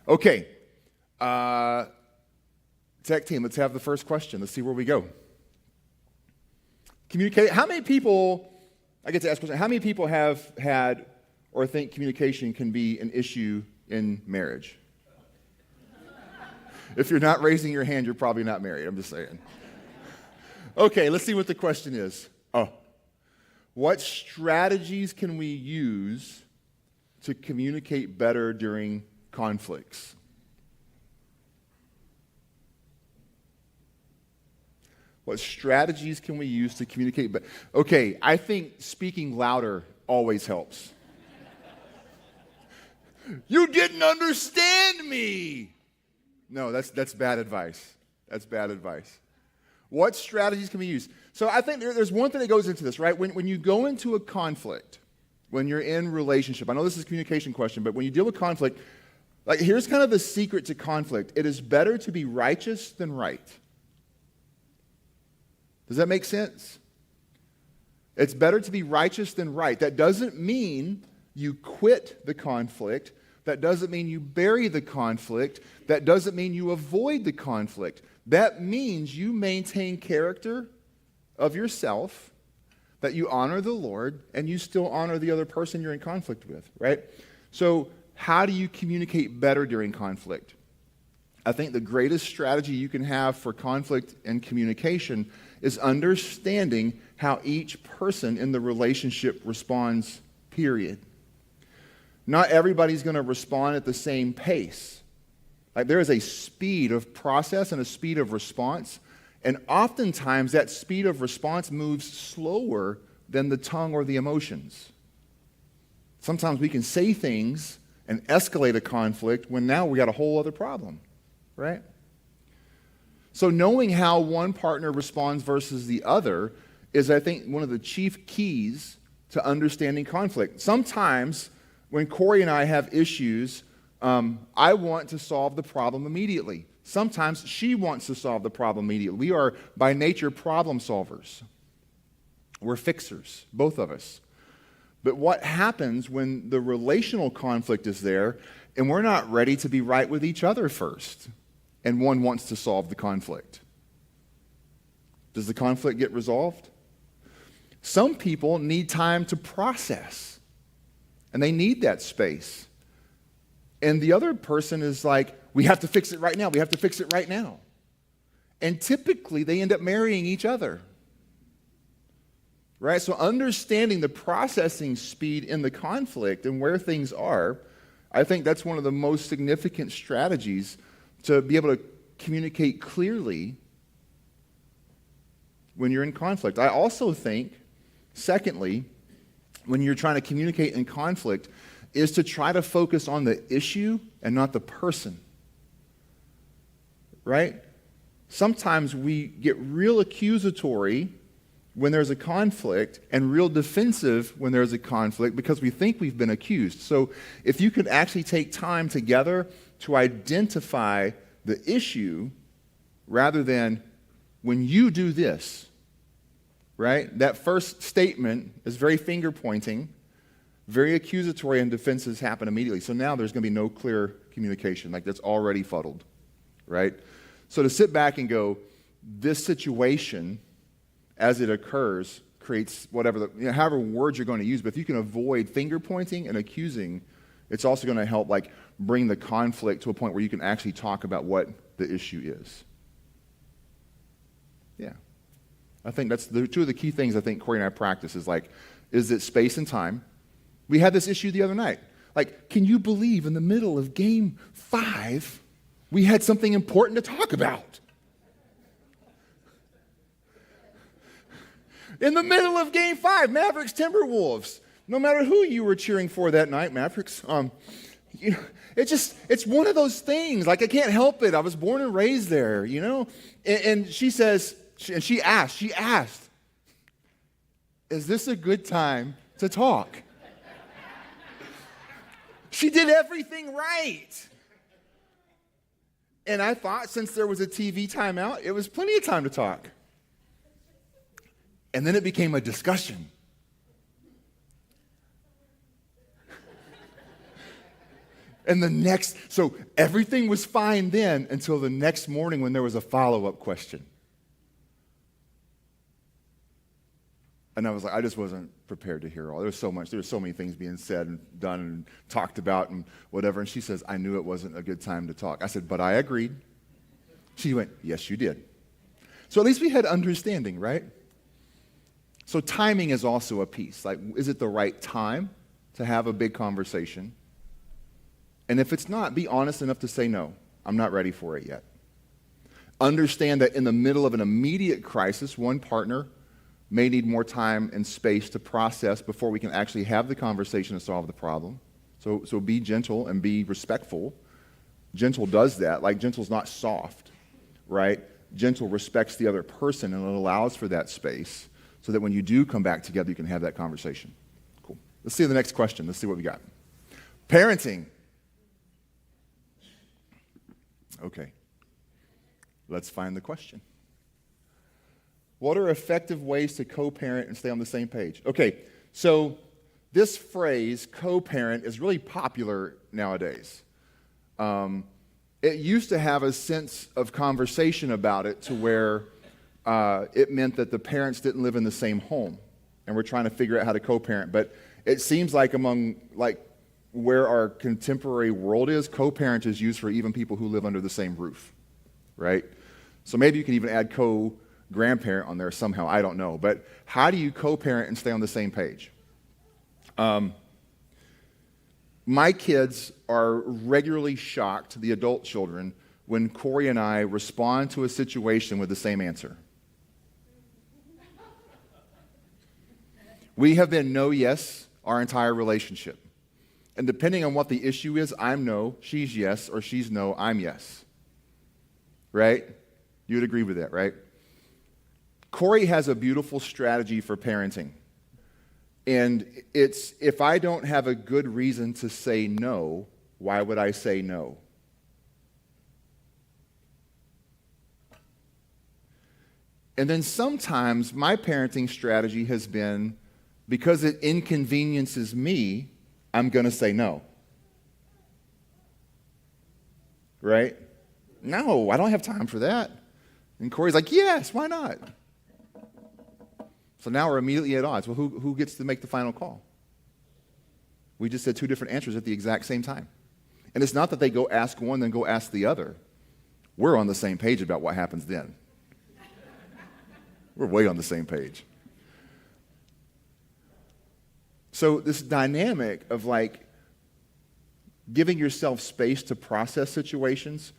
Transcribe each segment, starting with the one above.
Okay. Tech team, let's have the first question. Let's see where we go. Communicate. How many people, I get to ask a question, how many people have had or think communication can be an issue in marriage? If you're not raising your hand, you're probably not married. I'm just saying. Okay, let's see what the question is. What strategies can we use to communicate better during conflicts? What strategies can we use to communicate better? Okay, I think speaking louder always helps. You didn't understand me. No, that's bad advice. That's bad advice. What strategies can we use? So I think there's one thing that goes into this, right? When you go into a conflict, when you're in relationship, I know this is a communication question, but when you deal with conflict, like here's kind of the secret to conflict. It is better to be righteous than right. Does that make sense? It's better to be righteous than right. That doesn't mean you quit the conflict. That doesn't mean you bury the conflict. That doesn't mean you avoid the conflict. That means you maintain character of yourself, that you honor the Lord, and you still honor the other person you're in conflict with, right? So how do you communicate better during conflict? I think the greatest strategy you can have for conflict and communication is understanding how each person in the relationship responds, period. Not everybody's going to respond at the same pace. Like there is a speed of process and a speed of response, and oftentimes that speed of response moves slower than the tongue or the emotions. Sometimes we can say things and escalate a conflict when now we got a whole other problem, right? So knowing how one partner responds versus the other is, I think, one of the chief keys to understanding conflict. Sometimes when Corey and I have issues, I want to solve the problem immediately. Sometimes she wants to solve the problem immediately. We are, by nature, problem solvers. We're fixers, both of us. But what happens when the relational conflict is there and we're not ready to be right with each other first, and one wants to solve the conflict? Does the conflict get resolved? Some people need time to process, and they need that space. And the other person is like, we have to fix it right now. We have to fix it right now. And typically, they end up marrying each other. Right? So understanding the processing speed in the conflict and where things are, I think that's one of the most significant strategies to be able to communicate clearly when you're in conflict. I also think, secondly, when you're trying to communicate in conflict, is to try to focus on the issue and not the person. Right? Sometimes we get real accusatory when there's a conflict and real defensive when there's a conflict because we think we've been accused. So if you could actually take time together to identify the issue rather than when you do this, right? That first statement is very finger-pointing, very accusatory, and defenses happen immediately. So now there's going to be no clear communication. Like that's already fuddled, right? So to sit back and go, this situation, as it occurs, creates whatever, however words you're going to use, but if you can avoid finger-pointing and accusing, it's also going to help like bring the conflict to a point where you can actually talk about what the issue is. Yeah. I think that's two of the key things I think Corey and I practice is like, is it space and time? We had this issue the other night. Like, can you believe in the middle of game 5, we had something important to talk about? In the middle of game 5, Mavericks, Timberwolves. No matter who you were cheering for that night, Mavericks, it's one of those things. Like, I can't help it. I was born and raised there, you know? And she says, and she asked, is this a good time to talk? She did everything right. And I thought since there was a TV timeout, it was plenty of time to talk. And then it became a discussion. And so everything was fine then until the next morning when there was a follow-up question. And I was like, I just wasn't prepared to hear all. There was so many things being said and done and talked about and whatever. And she says, I knew it wasn't a good time to talk. I said, but I agreed. She went, yes, you did. So at least we had understanding, right? So timing is also a piece. Like, is it the right time to have a big conversation? And if it's not, be honest enough to say, no, I'm not ready for it yet. Understand that in the middle of an immediate crisis, one partner may need more time and space to process before we can actually have the conversation to solve the problem. So be gentle and be respectful. Gentle does that. Like, gentle's not soft, right? Gentle respects the other person and it allows for that space so that when you do come back together, you can have that conversation. Cool. Let's see the next question. Let's see what we got. Parenting. Okay. Let's find the question. What are effective ways to co-parent and stay on the same page? Okay, so this phrase, co-parent, is really popular nowadays. It used to have a sense of conversation about it to where it meant that the parents didn't live in the same home, and we're trying to figure out how to co-parent. But it seems like where our contemporary world is, co-parent is used for even people who live under the same roof, right? So maybe you can even add co-grandparent on there somehow, I don't know. But how do you co-parent and stay on the same page? My kids are regularly shocked, the adult children, when Corey and I respond to a situation with the same answer. We have been no yes our entire relationship. And depending on what the issue is, I'm no, she's yes, or she's no, I'm yes. Right? You would agree with that, right? Corey has a beautiful strategy for parenting. And it's, if I don't have a good reason to say no, why would I say no? And then sometimes my parenting strategy has been, because it inconveniences me, I'm going to say no. Right? No, I don't have time for that. And Corey's like, yes, why not? So now we're immediately at odds. Well, who gets to make the final call? We just said two different answers at the exact same time. And it's not that they go ask one, then go ask the other. We're on the same page about what happens then. We're way on the same page. So this dynamic of like giving yourself space to process situations.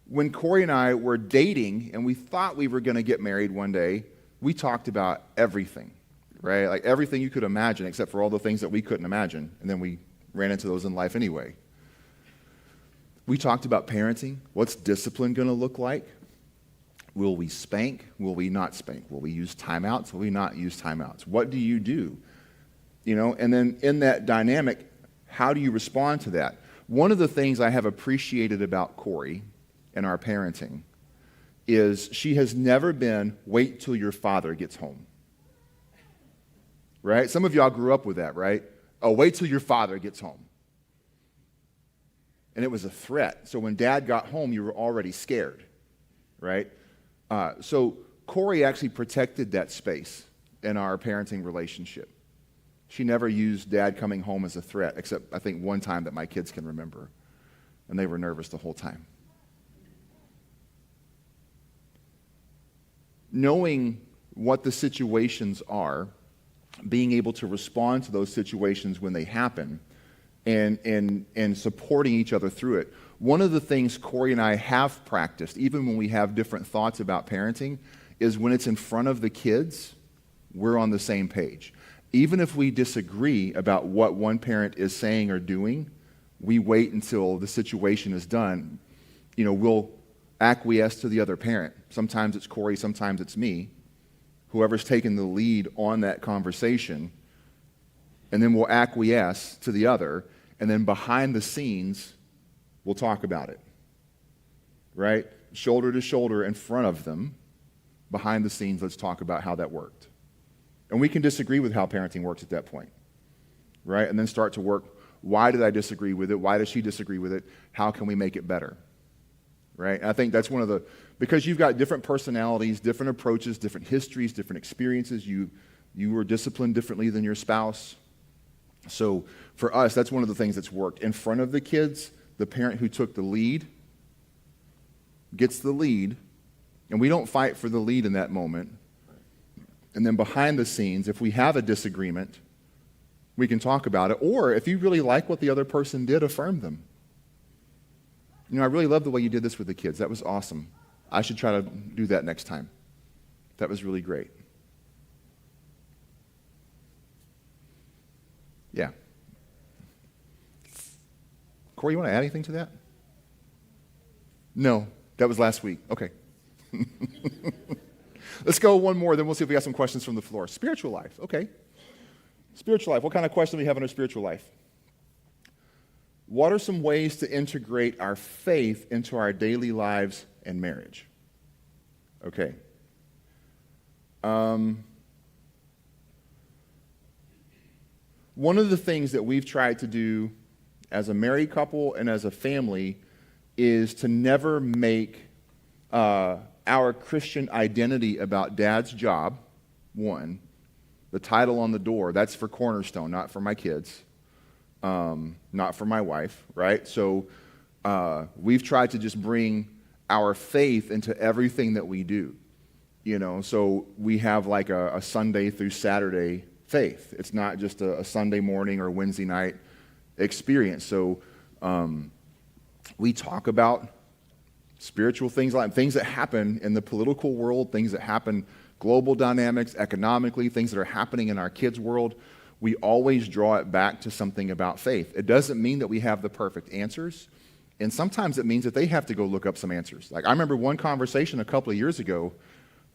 When Corey and I were dating and we thought we were going to get married one day, we talked about everything, right? Like everything you could imagine except for all the things that we couldn't imagine. And then we ran into those in life anyway. We talked about parenting. What's discipline going to look like? Will we spank? Will we not spank? Will we use timeouts? Will we not use timeouts? What do you do? You know, and then in that dynamic, how do you respond to that? One of the things I have appreciated about Corey and our parenting is she has never been, wait till your father gets home. Right? Some of y'all grew up with that, right? Oh, wait till your father gets home. And it was a threat. So when dad got home, you were already scared, right? So Corey actually protected that space in our parenting relationship. She never used dad coming home as a threat, except I think one time that my kids can remember. And they were nervous the whole time. Knowing what the situations are, being able to respond to those situations when they happen, and supporting each other through it. One of the things Corey and I have practiced, even when we have different thoughts about parenting, is when it's in front of the kids, we're on the same page. Even if we disagree about what one parent is saying or doing, we wait until the situation is done. You know, we'll acquiesce to the other parent. Sometimes it's Corey, sometimes it's me. Whoever's taken the lead on that conversation, and then we'll acquiesce to the other, and then behind the scenes, we'll talk about it. Right? Shoulder to shoulder in front of them, behind the scenes, let's talk about how that worked. And we can disagree with how parenting works at that point. Right? And then start to work why did I disagree with it? Why does she disagree with it? How can we make it better? Right? And I think that's because you've got different personalities, different approaches, different histories, different experiences. You were disciplined differently than your spouse. So for us, that's one of the things that's worked. In front of the kids, the parent who took the lead gets the lead, and we don't fight for the lead in that moment. And then behind the scenes, if we have a disagreement, we can talk about it. Or if you really like what the other person did, affirm them. I really love the way you did this with the kids. That was awesome. I should try to do that next time. That was really great. Yeah. Corey, you want to add anything to that? No, that was last week. Okay. Let's go one more, then we'll see if we got some questions from the floor. Spiritual life, okay. Spiritual life, what kind of question do we have in our spiritual life? What are some ways to integrate our faith into our daily lives and marriage? Okay. One of the things that we've tried to do as a married couple and as a family is to never make our Christian identity about Dad's job, one, the title on the door, that's for Cornerstone, not for my kids, not for my wife, right? So we've tried to just bring our faith into everything that we do, so we have like a Sunday through Saturday faith. It's not just a Sunday morning or Wednesday night experience. So we talk about spiritual things, like things that happen in the political world, things that happen, global dynamics, economically, things that are happening in our kids' world. We always draw it back to something about faith. It doesn't mean that we have the perfect answers, and sometimes it means that they have to go look up some answers. Like I remember one conversation a couple of years ago,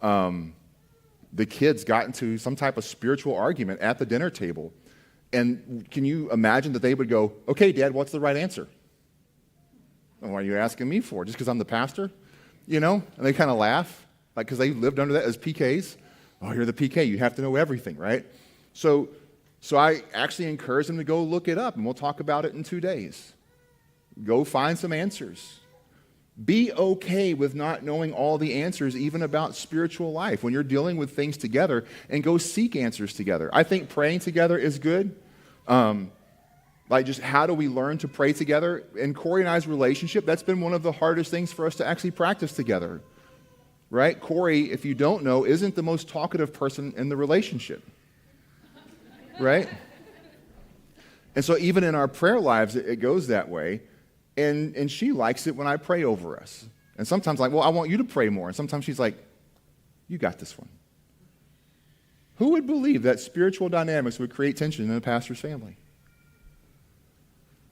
the kids got into some type of spiritual argument at the dinner table, and can you imagine that they would go, "Okay, Dad, what's the right answer?" "What are you asking me for? Just because I'm the pastor?" And they kind of laugh, like because they lived under that as PKs. "Oh, you're the PK. You have to know everything, right?" So I actually encourage them to go look it up, and we'll talk about it in 2 days. Go find some answers. Be okay with not knowing all the answers, even about spiritual life, when you're dealing with things together, and go seek answers together. I think praying together is good. Like just how do we learn to pray together? In Corey and I's relationship, that's been one of the hardest things for us to actually practice together, right? Corey, if you don't know, isn't the most talkative person in the relationship, right? And so even in our prayer lives, it goes that way. And she likes it when I pray over us. And sometimes like, well, I want you to pray more. And sometimes she's like, you got this one. Who would believe that spiritual dynamics would create tension in a pastor's family?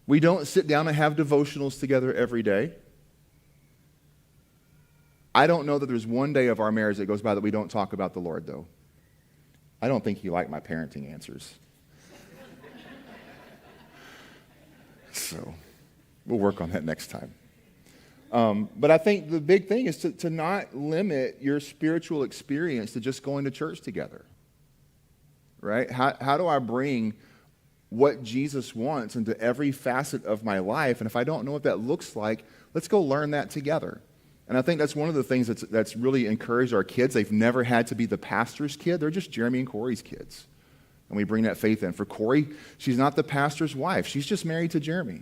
We don't sit down and have devotionals together every day. I don't know that there's one day of our marriage that goes by that we don't talk about the Lord, though. I don't think you like my parenting answers. So we'll work on that next time. But I think the big thing is to not limit your spiritual experience to just going to church together, right? How do I bring what Jesus wants into every facet of my life? And if I don't know what that looks like, let's go learn that together. And I think that's one of the things that's really encouraged our kids. They've never had to be the pastor's kid. They're just Jeremy and Corey's kids. And we bring that faith in. For Corey, she's not the pastor's wife. She's just married to Jeremy.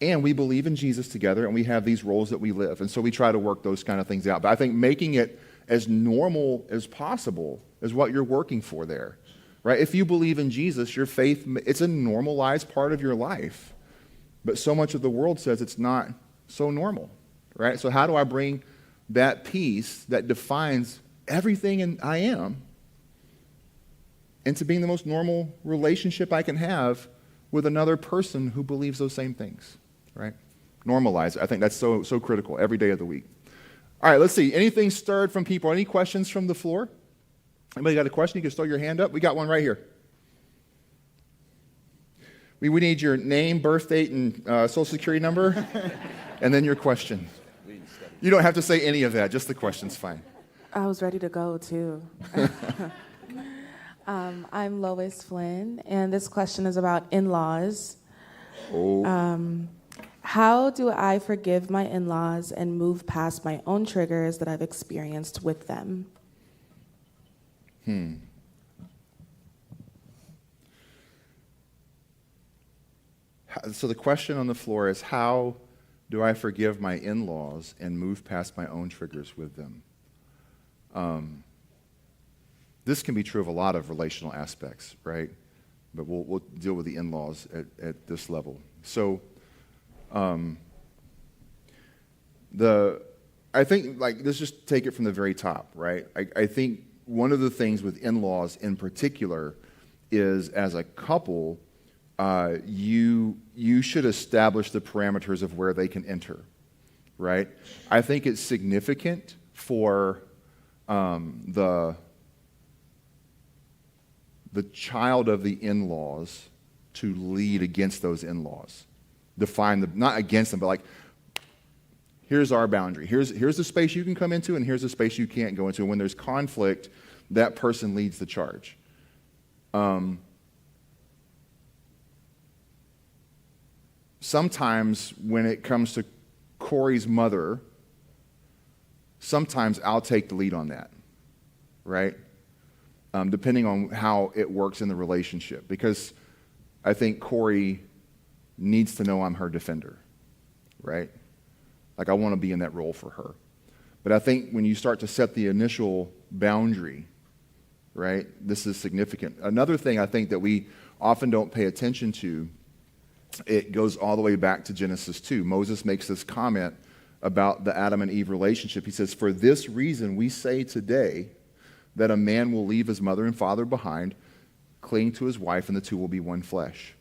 And we believe in Jesus together, and we have these roles that we live. And so we try to work those kind of things out. But I think making it as normal as possible is what you're working for there, right? If you believe in Jesus, your faith, it's a normalized part of your life. But so much of the world says it's not so normal, right? So how do I bring that peace that defines everything I am into being the most normal relationship I can have with another person who believes those same things? Right? Normalize it. I think that's so critical every day of the week. All right, let's see. Anything stirred from people? Any questions from the floor? Anybody got a question? You can throw your hand up. We got one right here. We need your name, birth date, and social security number, and then your question. You don't have to say any of that. Just the question's fine. I was ready to go, too. I'm Lois Flynn, and this question is about in-laws. How do I forgive my in-laws and move past my own triggers that I've experienced with them? So the question on the floor is, how do I forgive my in-laws and move past my own triggers with them? This can be true of a lot of relational aspects, right? But we'll deal with the in-laws at this level. So I think, let's just take it from the very top, right? I think one of the things with in-laws in particular is, as a couple, you should establish the parameters of where they can enter, right? I think it's significant for the child of the in-laws to lead against those in-laws. Not against them, but here's our boundary. Here's the space you can come into, and here's the space you can't go into. And when there's conflict, that person leads the charge. Sometimes when it comes to Corey's mother, sometimes I'll take the lead on that, right? Depending on how it works in the relationship. Because I think Corey needs to know I'm her defender, right? I want to be in that role for her. But I think when you start to set the initial boundary, right, this is significant. Another thing I think that we often don't pay attention to, it goes all the way back to Genesis 2. Moses makes this comment about the Adam and Eve relationship. He says, "For this reason we say today that a man will leave his mother and father behind, cling to his wife, and the two will be one flesh."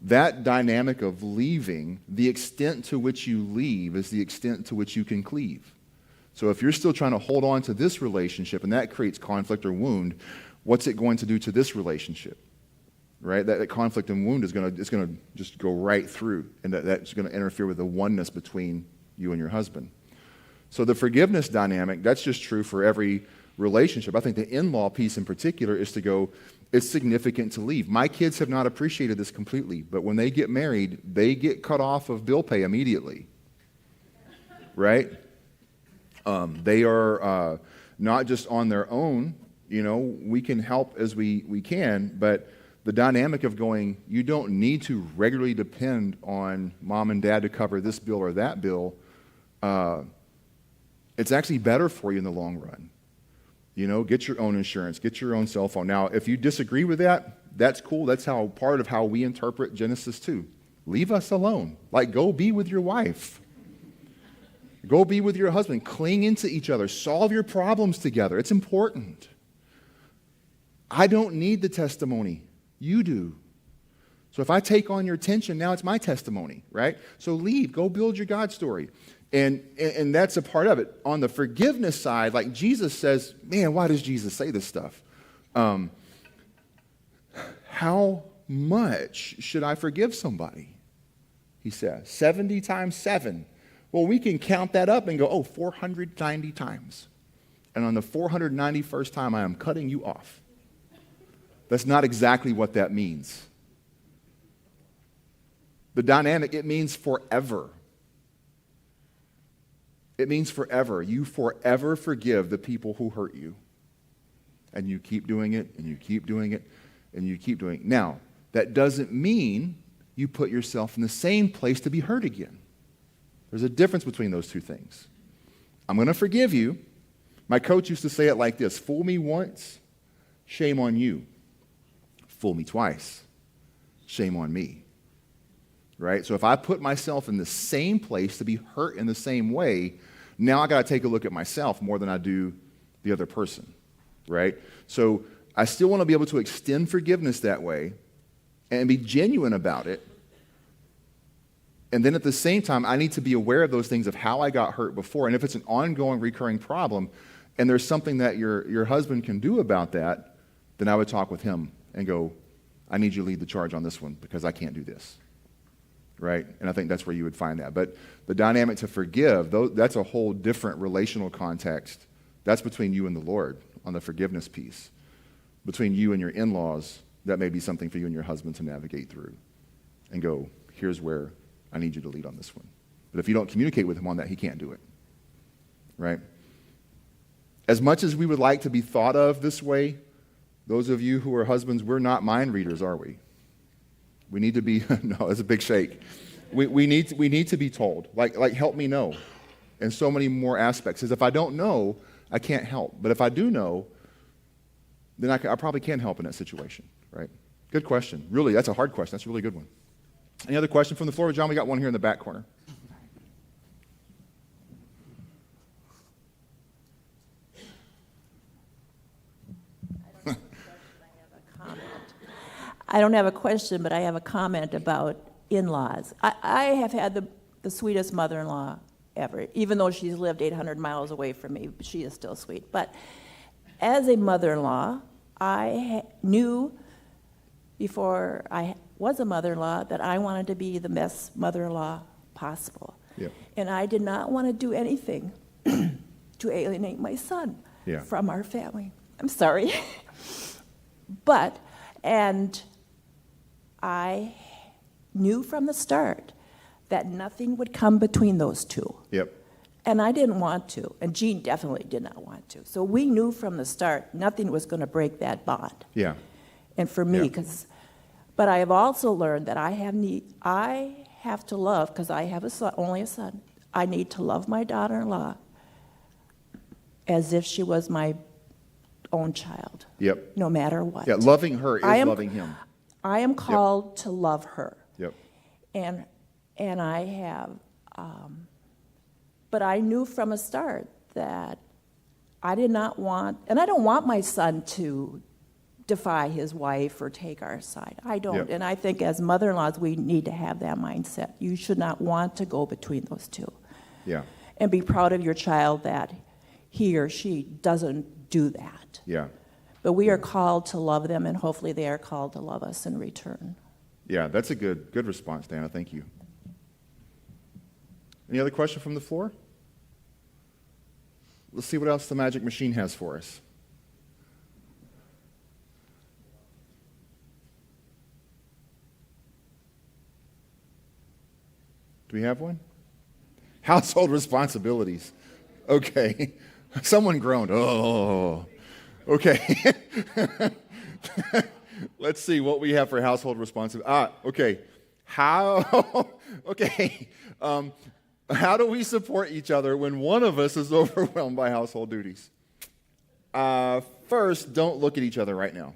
That dynamic of leaving, the extent to which you leave is the extent to which you can cleave. So if you're still trying to hold on to this relationship and that creates conflict or wound, what's it going to do to this relationship? Right? That conflict and wound is going to just go right through, and that's going to interfere with the oneness between you and your husband. So the forgiveness dynamic, that's just true for every relationship. I think the in-law piece in particular is to go, it's significant to leave. My kids have not appreciated this completely, but when they get married, they get cut off of bill pay immediately, right? They are not just on their own. We can help as we can, but the dynamic of going, you don't need to regularly depend on mom and dad to cover this bill or that bill. It's actually better for you in the long run. Get your own insurance, get your own cell phone. Now, if you disagree with that, that's cool. That's part of how we interpret Genesis 2. Leave us alone. Go be with your wife. Go be with your husband. Cling into each other. Solve your problems together. It's important. I don't need the testimony. You do. So if I take on your tension, now it's my testimony, right? So leave. Go build your God story. And that's a part of it. On the forgiveness side, Jesus says, man, why does Jesus say this stuff? How much should I forgive somebody? He says, 70 times 7. Well, we can count that up and go, 490 times. And on the 491st time, I am cutting you off. That's not exactly what that means. The dynamic, it means forever. It means forever. You forever forgive the people who hurt you. And you keep doing it, and you keep doing it, and you keep doing it. Now, that doesn't mean you put yourself in the same place to be hurt again. There's a difference between those two things. I'm going to forgive you. My coach used to say it like this: fool me once, shame on you. Fool me twice, shame on me. Right? So if I put myself in the same place to be hurt in the same way, now I got to take a look at myself more than I do the other person. Right? So I still want to be able to extend forgiveness that way and be genuine about it. And then at the same time, I need to be aware of those things of how I got hurt before. And if it's an ongoing, recurring problem, and there's something that your husband can do about that, then I would talk with him and go, I need you to lead the charge on this one because I can't do this. Right? And I think that's where you would find that. But the dynamic to forgive, that's a whole different relational context. That's between you and the Lord on the forgiveness piece. Between you and your in-laws, that may be something for you and your husband to navigate through and go, here's where I need you to lead on this one. But if you don't communicate with him on that, he can't do it, right? As much as we would like to be thought of this way, those of you who are husbands, we're not mind readers, are we? We need to be, no, it's a big shake. We need to be told, like help me know in so many more aspects. Because if I don't know, I can't help. But if I do know, then I probably can help in that situation, right? Good question. Really, that's a hard question. That's a really good one. Any other question from the floor? John, we got one here in the back corner. I don't have a question, but I have a comment about in-laws. I have had the sweetest mother-in-law ever, even though she's lived 800 miles away from me. She is still sweet. But as a mother-in-law, I knew before I was a mother-in-law that I wanted to be the best mother-in-law possible. Yep. And I did not want to do anything to alienate my son from our family. I'm sorry. And I knew from the start that nothing would come between those two. Yep. And I didn't want to, and Jean definitely did not want to. So we knew from the start nothing was going to break that bond. Yeah. And for me, but I have also learned that I have to love, because I have only a son. I need to love my daughter-in-law as if she was my own child. Yep. No matter what. Yeah, loving her is loving him. I am called to love her. Yep. And I have, but I knew from a start that I did not want, and I don't want my son to defy his wife or take our side. I don't. Yep. And I think as mother-in-laws, we need to have that mindset. You should not want to go between those two. Yeah. And be proud of your child that he or she doesn't do that. Yeah. But we are called to love them, and hopefully they are called to love us in return. Yeah, that's a good response, Dana. Thank you. Any other question from the floor? Let's see what else the magic machine has for us. Do we have one? Household responsibilities. Okay. Someone groaned. Oh. Okay. Let's see what we have for household responsibility. Okay. Okay. How do we support each other when one of us is overwhelmed by household duties? First, don't look at each other right now.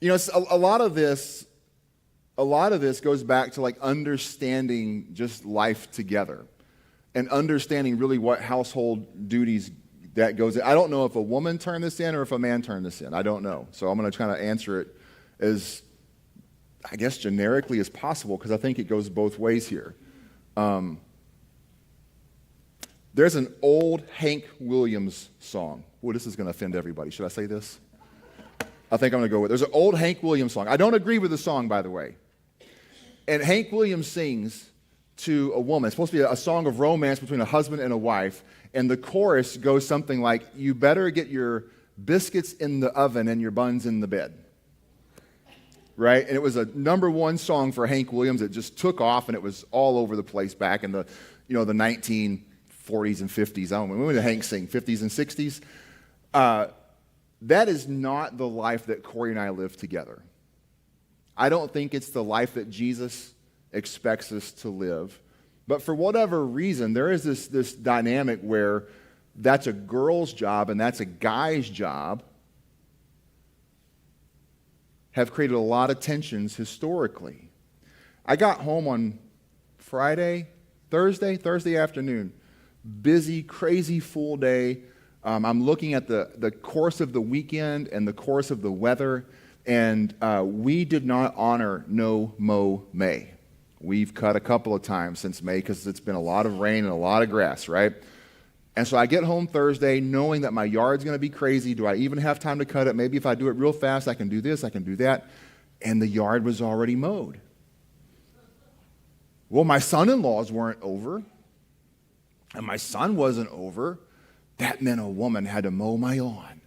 You know, a lot of this goes back to like understanding just life together and understanding really what household duties that goes in. I don't know if a woman turned this in or if a man turned this in. I don't know. So I'm going to kind of answer it as, I guess, generically as possible because I think it goes both ways here. There's an old Hank Williams song. Well, this is going to offend everybody. Should I say this? I think I'm going to go with it. There's an old Hank Williams song. I don't agree with the song, by the way. And Hank Williams sings to a woman. It's supposed to be a song of romance between a husband and a wife. And the chorus goes something like, you better get your biscuits in the oven and your buns in the bed. Right? And it was a number one song for Hank Williams. It just took off, and it was all over the place back in the 1940s and 50s. I don't know. When did Hank sing? 50s and 60s? That is not the life that Corey and I live together. I don't think it's the life that Jesus expects us to live. But for whatever reason, there is this dynamic where that's a girl's job and that's a guy's job, have created a lot of tensions historically. I got home on Thursday afternoon, busy, crazy, full day. I'm looking at the course of the weekend and the course of the weather, and we did not honor No Mow May. We've cut a couple of times since May because it's been a lot of rain and a lot of grass, right? And so I get home Thursday knowing that my yard's going to be crazy. Do I even have time to cut it? Maybe if I do it real fast, I can do this, I can do that. And the yard was already mowed. Well, my son-in-laws weren't over. and my son wasn't over, that meant a woman had to mow my lawn.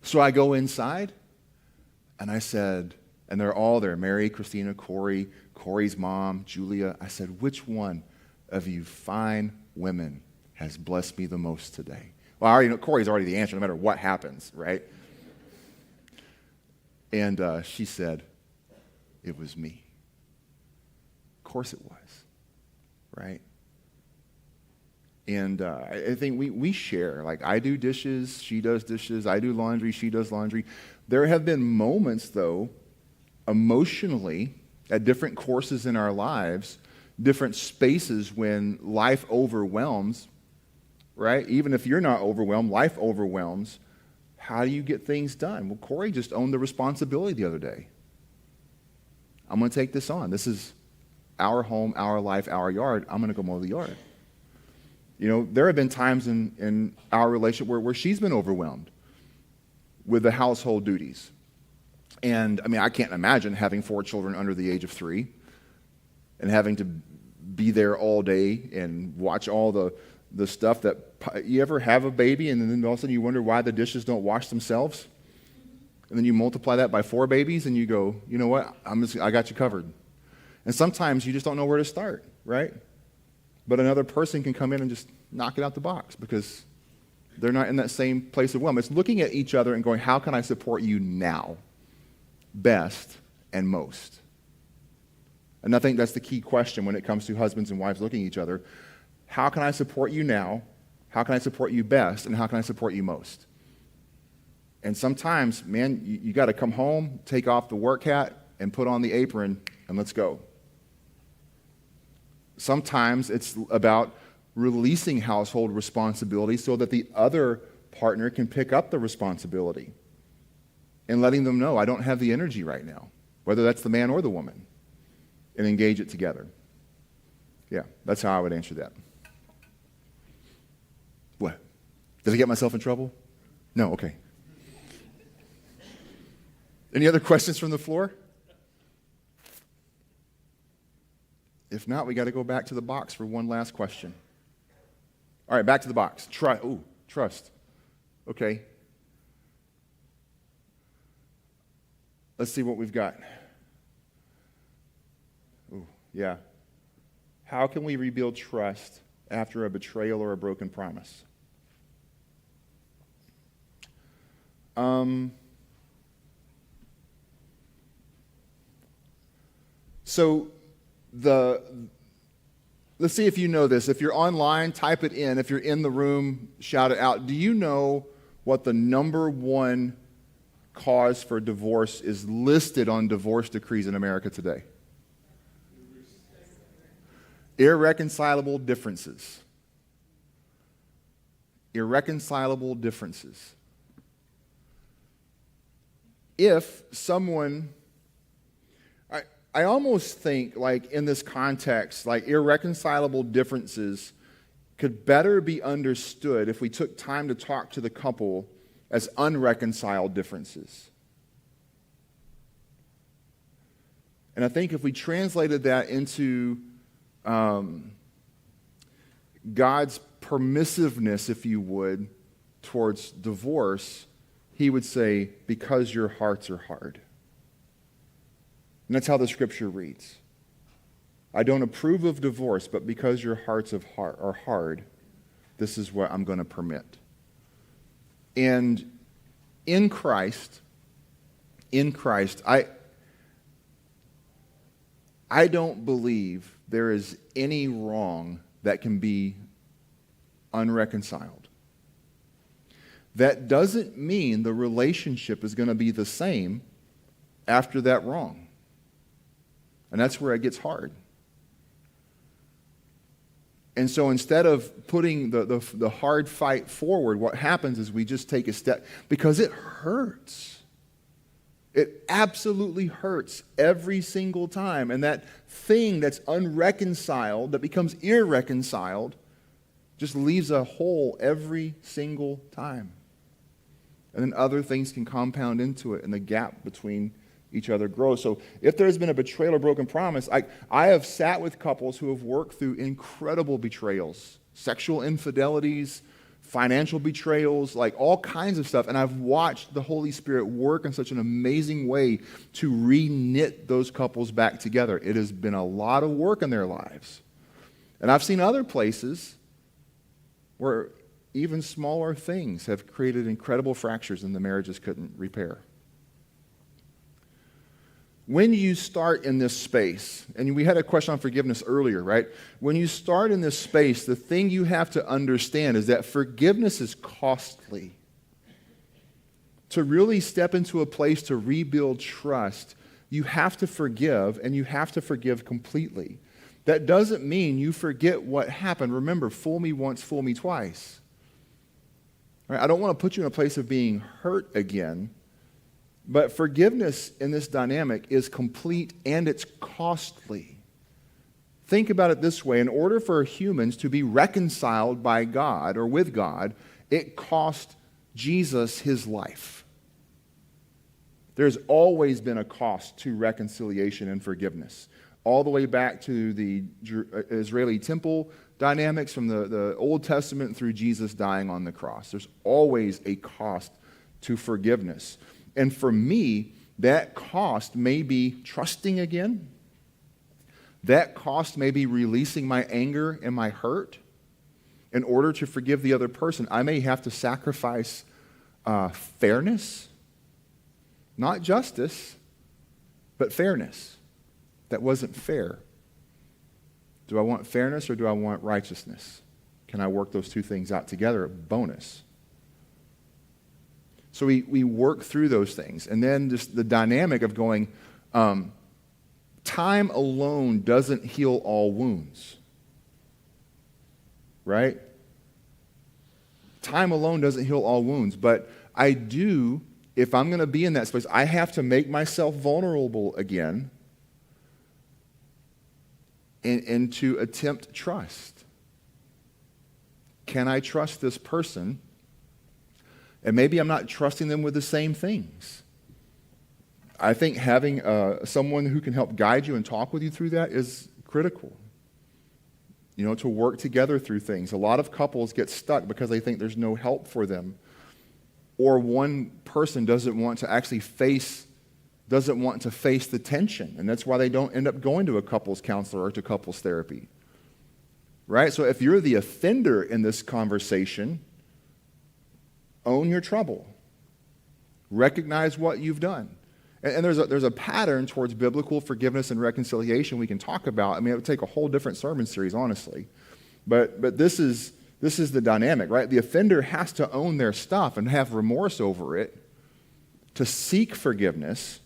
So I go inside, and I said, and they're all there, Mary, Christina, Corey, Corey's mom, Julia. I said, which one of you fine women has blessed me the most today? Well, I already know Corey's already the answer, no matter what happens, right? And she said, it was me. Of course it was, right? And I think we share. Like, I do dishes, she does dishes. I do laundry, she does laundry. There have been moments, though, emotionally, at different courses in our lives, different spaces when life overwhelms, right? Even if you're not overwhelmed, life overwhelms. How do you get things done? Well, Corey just owned the responsibility the other day. I'm going to take this on. This is our home, our life, our yard. I'm going to go mow the yard. You know, there have been times in our relationship where she's been overwhelmed with the household duties. And, I mean, I can't imagine having 4 children under the age of 3 and having to be there all day and watch all the stuff that you ever have a baby and then all of a sudden you wonder why the dishes don't wash themselves. And then you multiply that by 4 babies and you go, you know what, I got you covered. And sometimes you just don't know where to start, right? But another person can come in and just knock it out the box because they're not in that same place of whelm. It's looking at each other and going, how can I support you now? Best and most. And I think that's the key question when it comes to husbands and wives looking at each other. How can I support you now? How can I support you best? And how can I support you most? And sometimes, man, you got to come home, take off the work hat, and put on the apron, and let's go. Sometimes it's about releasing household responsibility so that the other partner can pick up the responsibility and letting them know, I don't have the energy right now, whether that's the man or the woman, and engage it together. Yeah, that's how I would answer that. What? Did I get myself in trouble? No, okay. Any other questions from the floor? If not, we got to go back to the box for one last question. All right, back to the box. Trust. Okay. Let's see what we've got. Ooh, yeah. How can we rebuild trust after a betrayal or a broken promise? Let's see if you know this. If you're online, type it in. If you're in the room, shout it out. Do you know what the number one cause for divorce is listed on divorce decrees in America today? Irreconcilable differences. Irreconcilable differences. If someone, I almost think, like, in this context, like, irreconcilable differences could better be understood if we took time to talk to the couple as unreconciled differences. And I think if we translated that into God's permissiveness, if you would, towards divorce, he would say, because your hearts are hard. And that's how the scripture reads. I don't approve of divorce, but because your hearts are hard, this is what I'm going to permit. And in Christ, I don't believe there is any wrong that can be unreconciled. That doesn't mean the relationship is going to be the same after that wrong. And that's where it gets hard. And so instead of putting the hard fight forward, what happens is we just take a step, because it hurts. It absolutely hurts every single time. And that thing that's unreconciled, that becomes irreconciled, just leaves a hole every single time. And then other things can compound into it, and the gap between each other grow. So if there's been a betrayal or broken promise, I have sat with couples who have worked through incredible betrayals, sexual infidelities, financial betrayals, like all kinds of stuff. And I've watched the Holy Spirit work in such an amazing way to re-knit those couples back together. It has been a lot of work in their lives. And I've seen other places where even smaller things have created incredible fractures and the marriages couldn't repair. When you start in this space, and we had a question on forgiveness earlier, right? When you start in this space, the thing you have to understand is that forgiveness is costly. To really step into a place to rebuild trust, you have to forgive, and you have to forgive completely. That doesn't mean you forget what happened. Remember, fool me once, fool me twice. Right? I don't want to put you in a place of being hurt again. But forgiveness in this dynamic is complete and it's costly. Think about it this way. In order for humans to be reconciled by God or with God, it cost Jesus his life. There's always been a cost to reconciliation and forgiveness. All the way back to the Israeli temple dynamics from the Old Testament through Jesus dying on the cross. There's always a cost to forgiveness. And for me, that cost may be trusting again. That cost may be releasing my anger and my hurt. In order to forgive the other person, I may have to sacrifice fairness, not justice, but fairness. That wasn't fair. Do I want fairness or do I want righteousness? Can I work those two things out together? Bonus. So we work through those things. And then just the dynamic of going, time alone doesn't heal all wounds. Right? Time alone doesn't heal all wounds. But I do, if I'm going to be in that space, I have to make myself vulnerable again and to attempt trust. Can I trust this person? And maybe I'm not trusting them with the same things. I think having someone who can help guide you and talk with you through that is critical. You know, to work together through things. A lot of couples get stuck because they think there's no help for them. Or one person doesn't want to face the tension. And that's why they don't end up going to a couples counselor or to couples therapy. Right? So if you're the offender in this conversation, own your trouble. Recognize what you've done. And there's a pattern towards biblical forgiveness and reconciliation we can talk about. I mean, it would take a whole different sermon series, honestly. But this is the dynamic, right? The offender has to own their stuff and have remorse over it, to seek forgiveness,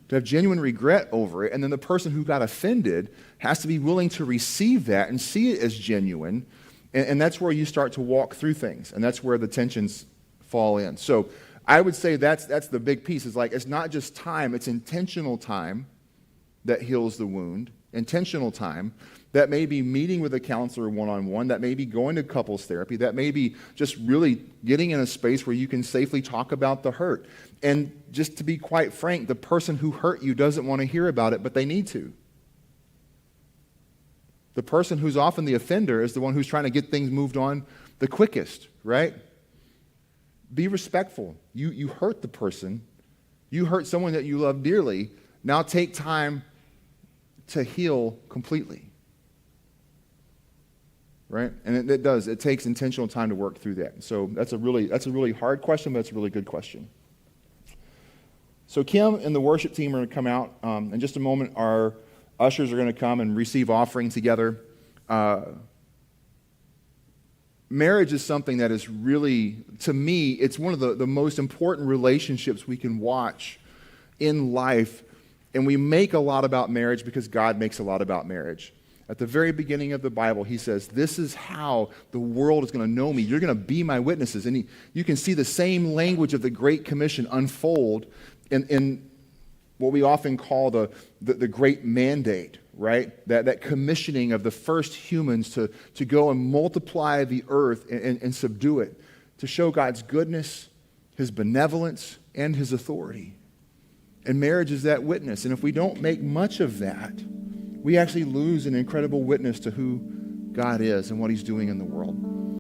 to have genuine regret over it. And then the person who got offended has to be willing to receive that and see it as genuine. And that's where you start to walk through things. And that's where the tensions fall in. So I would say that's the big piece. Is like, it's not just time, it's intentional time that heals the wound. Intentional time. That may be meeting with a counselor one-on-one. That may be going to couples therapy. That may be just really getting in a space where you can safely talk about the hurt. And just to be quite frank, the person who hurt you doesn't want to hear about it, but they need to. The person who's often the offender is the one who's trying to get things moved on the quickest, right? Be respectful. You hurt the person. You hurt someone that you love dearly. Now take time to heal completely. Right? And it takes intentional time to work through that. So that's a really hard question, but it's a really good question. So Kim and the worship team are going to come out. In just a moment, our ushers are going to come and receive offering together. Marriage is something that is really, to me, it's one of the most important relationships we can watch in life. And we make a lot about marriage because God makes a lot about marriage. At the very beginning of the Bible, he says, this is how the world is going to know me. You're going to be my witnesses. And you can see the same language of the Great Commission unfold in what we often call the Great Mandate, right? That commissioning of the first humans to go and multiply the earth and subdue it, to show God's goodness, his benevolence, and his authority. And marriage is that witness. And if we don't make much of that, we actually lose an incredible witness to who God is and what he's doing in the world.